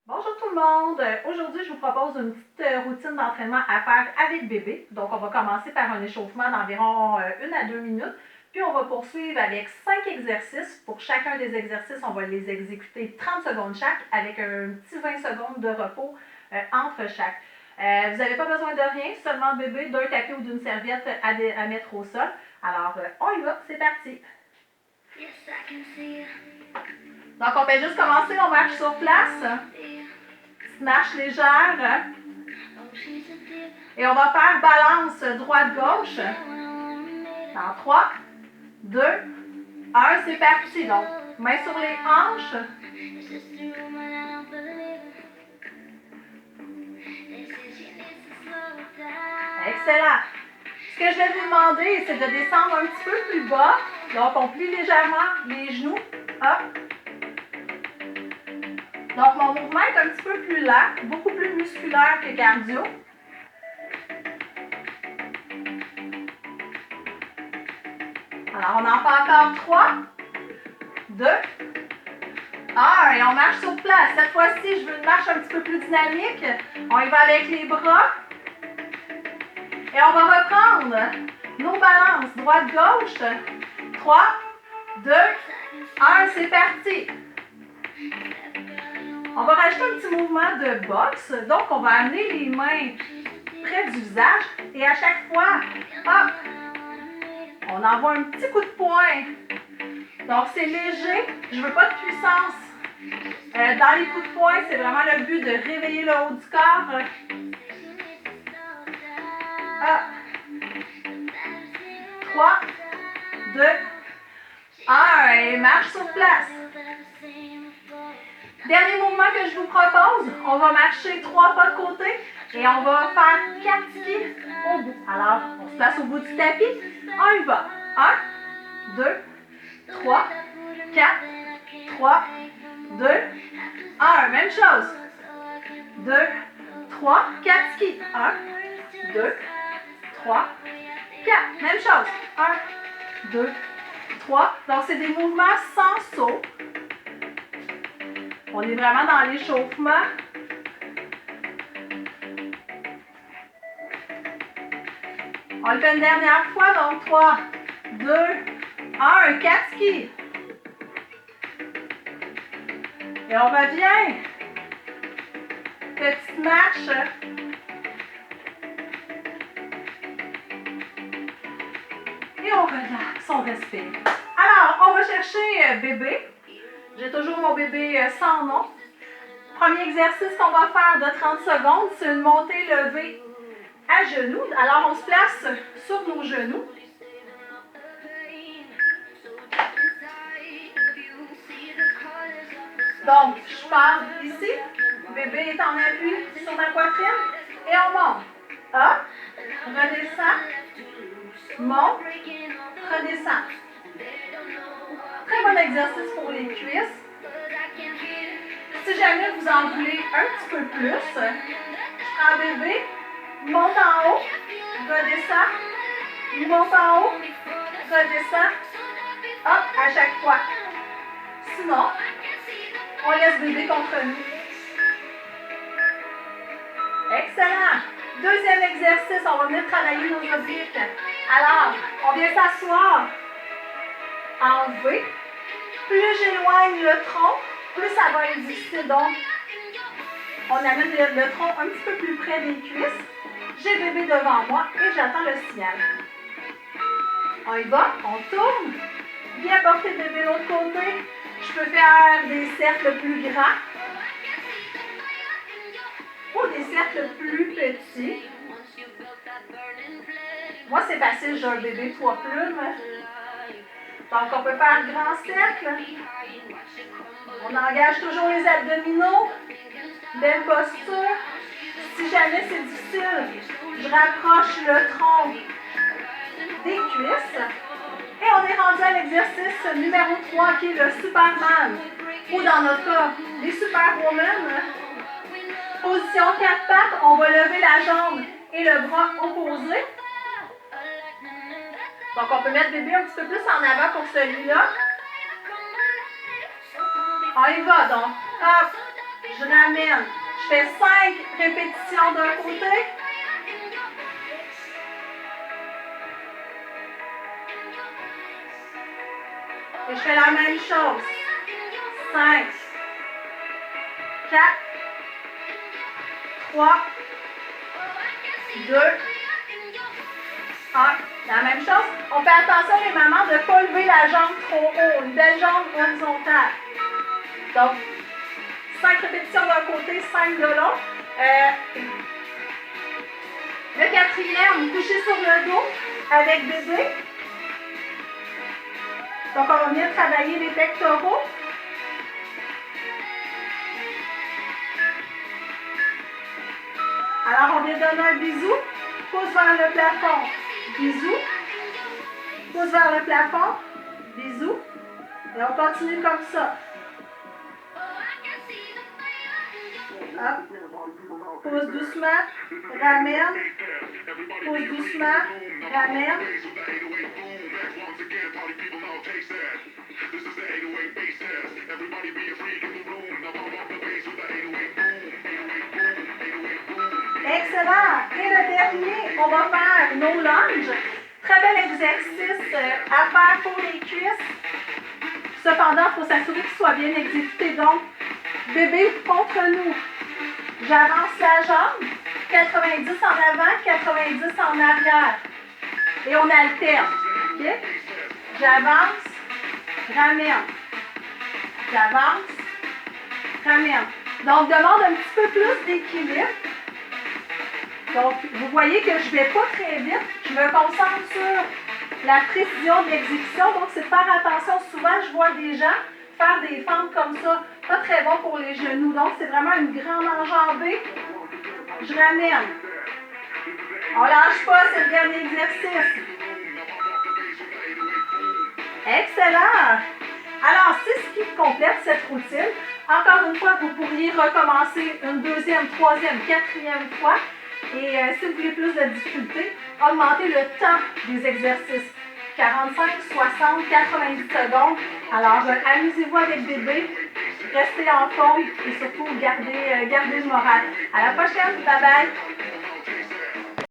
Bonjour tout le monde! Aujourd'hui, je vous propose une petite routine d'entraînement à faire avec bébé. Donc, on va commencer par un échauffement d'environ 1 à 2 minutes. Puis, on va poursuivre avec 5 exercices. Pour chacun des exercices, on va les exécuter 30 secondes chaque avec un petit 20 secondes de repos entre chaque. Vous n'avez pas besoin de rien, seulement bébé, d'un tapis ou d'une serviette à mettre au sol. Alors, on y va, c'est parti! Donc, on fait juste commencer, on marche sur place. Petite marche légère. Et on va faire balance droite-gauche. Dans 3, 2, 1, c'est parti. Donc, main sur les hanches. Excellent. Ce que je vais vous demander, c'est de descendre un petit peu plus bas. Donc, on plie légèrement les genoux. Hop. Donc, mon mouvement est un petit peu plus lent, beaucoup plus musculaire que cardio. Alors, on en fait encore 3, 2, 1, et on marche sur place. Cette fois-ci, je veux une marche un petit peu plus dynamique. On y va avec les bras. Et on va reprendre nos balances droite-gauche. 3, 2, 1, c'est parti. On va rajouter un petit mouvement de boxe. Donc, on va amener les mains près du visage. Et à chaque fois, hop, on envoie un petit coup de poing. Donc, c'est léger. Je ne veux pas de puissance. Dans les coups de poing, c'est vraiment le but de réveiller le haut du corps. Hop. 3, 2, 1. Et marche sur place. Dernier mouvement que je vous propose, on va marcher 3 pas de côté et on va faire 4 skis au bout. Alors, on se place au bout du tapis. On y va. 1, 2, 3, 4, 3, 2, 1. Même chose. 2, 3, 4 skis. 1, 2, 3, 4. Même chose. 1, 2, 3. Donc, c'est des mouvements sans saut. On est vraiment dans l'échauffement. On le fait une dernière fois. Donc, 3, 2, 1, 4 skis. Et on revient. Petite marche. Et on relaxe, on respire. Alors, on va chercher bébé. J'ai toujours mon bébé sans nom. Premier exercice qu'on va faire de 30 secondes, c'est une montée-levée à genoux. Alors, on se place sur nos genoux. Donc, je pars ici. Bébé est en appui sur ma poitrine. Et on monte. Hop, redescend, monte, redescend. Très bon exercice pour les cuisses. Si jamais vous en voulez un petit peu plus, je prends bébé, monte en haut, redescend, monte en haut, redescend, hop, à chaque fois. Sinon, on laisse bébé contre nous. Excellent! Deuxième exercice, on va venir travailler nos obliques. Alors, on vient s'asseoir en V. Plus j'éloigne le tronc, plus ça va être difficile. Donc, on amène le tronc un petit peu plus près des cuisses. J'ai bébé devant moi et j'attends le signal. On y va, on tourne. Bien porter bébé de l'autre côté. Je peux faire des cercles plus grands ou des cercles plus petits. Moi, c'est facile, j'ai un bébé 3 plumes. Donc, on peut faire grand cercle. On engage toujours les abdominaux. Belle posture. Si jamais c'est difficile, je rapproche le tronc des cuisses. Et on est rendu à l'exercice numéro 3 qui est le Superman. Ou dans notre cas, les Superwoman. Position 4 pattes, on va lever la jambe et le bras opposé. Donc, on peut mettre bébé un petit peu plus en avant pour celui-là. On y va donc. Hop, Je ramène. Je fais 5 répétitions d'un côté. Et je fais la même chose. 5, 4, 3, 2, 1. La même chose. On fait attention, les mamans, de ne pas lever la jambe trop haut. Une belle jambe horizontale. Donc, 5 répétitions d'un côté, 5 de l'autre. Le quatrième, coucher sur le dos avec bébé. Donc, on va venir travailler les pectoraux. Alors, on vient donner un bisou. Pouce vers le plafond. Bisou. Pouce vers le plafond. Bisou. Et on continue comme ça. Hop. Pousse doucement. Ramène. Pousse doucement. Ramène. Excellent. Et le dernier, on va faire nos lunges. Très bel exercice à faire pour les cuisses. Cependant, il faut s'assurer qu'il soit bien exécuté. Donc, bébé contre nous. J'avance la jambe. 90 en avant, 90 en arrière. Et on alterne. OK? J'avance, ramène. J'avance, ramène. Donc, demande un petit peu plus d'équilibre. Donc, vous voyez que je ne vais pas très vite. Je me concentre sur la précision de l'exécution. Donc, c'est de faire attention. Souvent, je vois des gens faire des fentes comme ça. Pas très bon pour les genoux. Donc, c'est vraiment une grande enjambée. Je ramène. On ne lâche pas, c'est le dernier exercice. Excellent! Alors, c'est ce qui complète cette routine. Encore une fois, vous pourriez recommencer une deuxième, troisième, quatrième fois. Et si vous voulez plus de difficulté, augmentez le temps des exercices. 45, 60, 90 secondes. Alors, amusez-vous avec bébé, restez en forme et surtout gardez le moral. À la prochaine, bye bye!